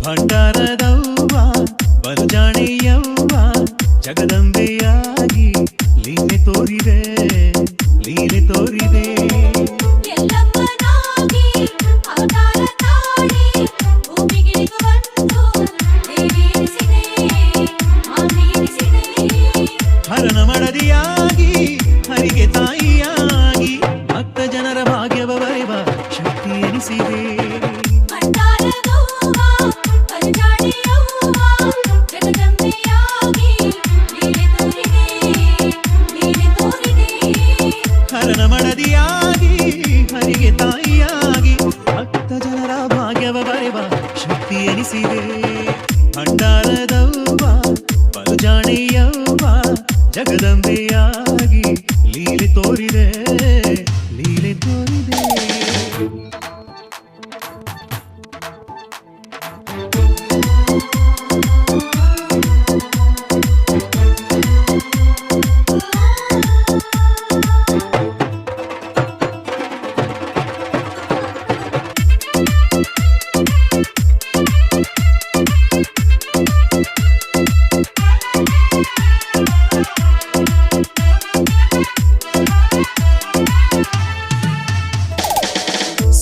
ಭಂಡಾರದವ್ವ ಬಲಜಾಣಿಯವ್ವ ಜಗದಂಬೆಯಾಗಿ ಲೀಲೆ ತೋರಿದೆ ಲೀಲೆ ತೋರಿದೆ. ಹರನ ಮಡದಿಯಾಗಿ ಹರಿಗೆ ತಾಯಿಯಾಗಿ ಭಕ್ತ ಜನರ ಭಾಗ್ಯವ ಬರೆವ ಶಕ್ತಿ ಎನಿಸಿದೆ. ಹರನ ಮಡದಿಯಾಗಿ ಹರಿಗೆ ತಾಯಿಯಾಗಿ ಭಕ್ತ ಜನರ ಭಾಗ್ಯವ ಬರೆವ ಶಕ್ತಿ ಎನಿಸಿದೆ. ಭಂಡಾರದವ್ವ ಬಲಜಾಣಿಯವ್ವ ಜಗದಂಬೆಯಾಗಿ ಲೀಲೆ ತೋರಿದೆ ಲೀಲೆ ತೋರಿದೆ.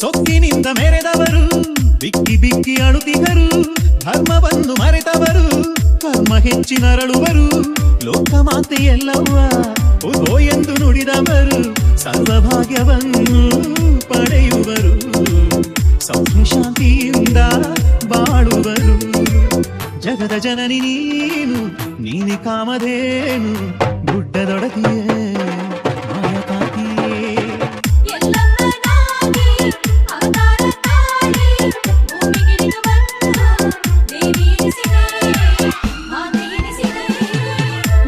ಸೊಕ್ಕಿನಿಂದ ಮೆರೆದವರು ಬಿಕ್ಕಿ ಬಿಕ್ಕಿ ಅಳುತ್ತಿಗರು, ಧರ್ಮವನ್ನು ಮರೆತವರು ಕರ್ಮ ಹೆಚ್ಚಿನರಳುವರು. ಲೋಕಮಾತೆ ಎಲ್ಲವ್ವ ಓ ಎಂದು ನುಡಿದವರು ಸರ್ವಭಾಗ್ಯವನ್ನು ಪಡೆಯುವರು. ಸೌಖ್ಯ ಶಾಂತಿಯಿಂದ ಬಾಳುವರು. ಜಗದ ಜನನಿ ನೀನು ನೀನೆ ಕಾಮಧೇನು ಗುಡ್ಡದೊಡತಿಯೇ ಮಾಯಕಾತಿಯೇ.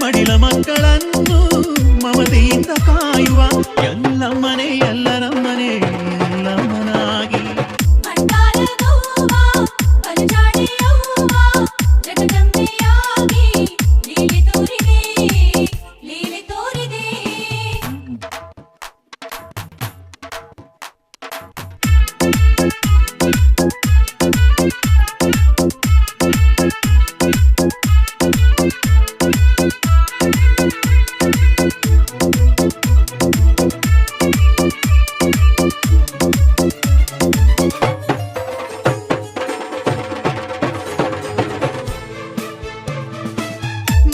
ಮಡಿಲ ಮಕ್ಕಳನ್ನು ಮಮತೆಯಿಂದ ಕಾಯುವ ಎಲ್ಲಮ್ಮನೆ ಎಲ್ಲರಮ್ಮನೆ ಎಲ್ಲಮ್ಮನಾಗಿ.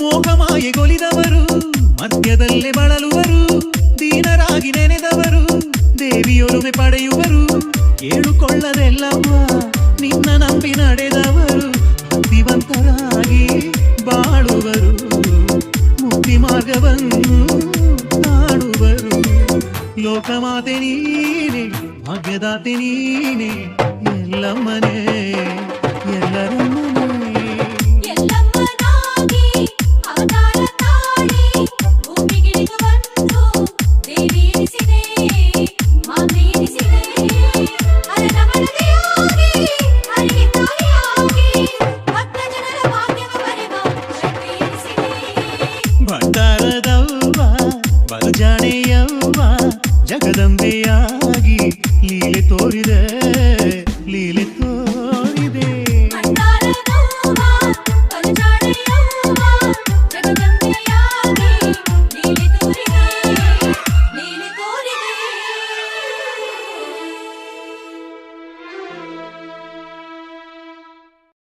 ಮೋಹಮಾಯೆಗೊಲಿದವರು ಮಧ್ಯದಲ್ಲೇ ಬಳಲುವರು. ದೀನರಾಗಿ ನೆನೆದವರು ದೇವಿಯೊಲುಮೆ ಪಡೆಯುವರು. ಕೇಳುಕೊಳ್ಳದೆಲ್ಲವ್ವ ನಿನ್ನ ನಂಬಿ ನಡೆದವರು ಭಕ್ತಿವಂತರಾಗಿ ಬಾಳುವರು. ಮುಕ್ತಿ ಮಾರ್ಗವನ್ನು ಕಾಣುವರು. ಲೋಕಮಾತೆ ನೀನೆ ಭಾಗ್ಯದಾತೆ ನೀನೆ ಎಲ್ಲಮ್ಮನೆ ಎಲ್ಲರಮ್ಮನೆ. ಭಂಡಾರದವ್ವ ಬಲಜಾಣಿಯವ್ವ ಜಗದಂಬೆಯಾಗಿ ಲೀಲೆ ತೋರಿದೆ ಲೀಲೆ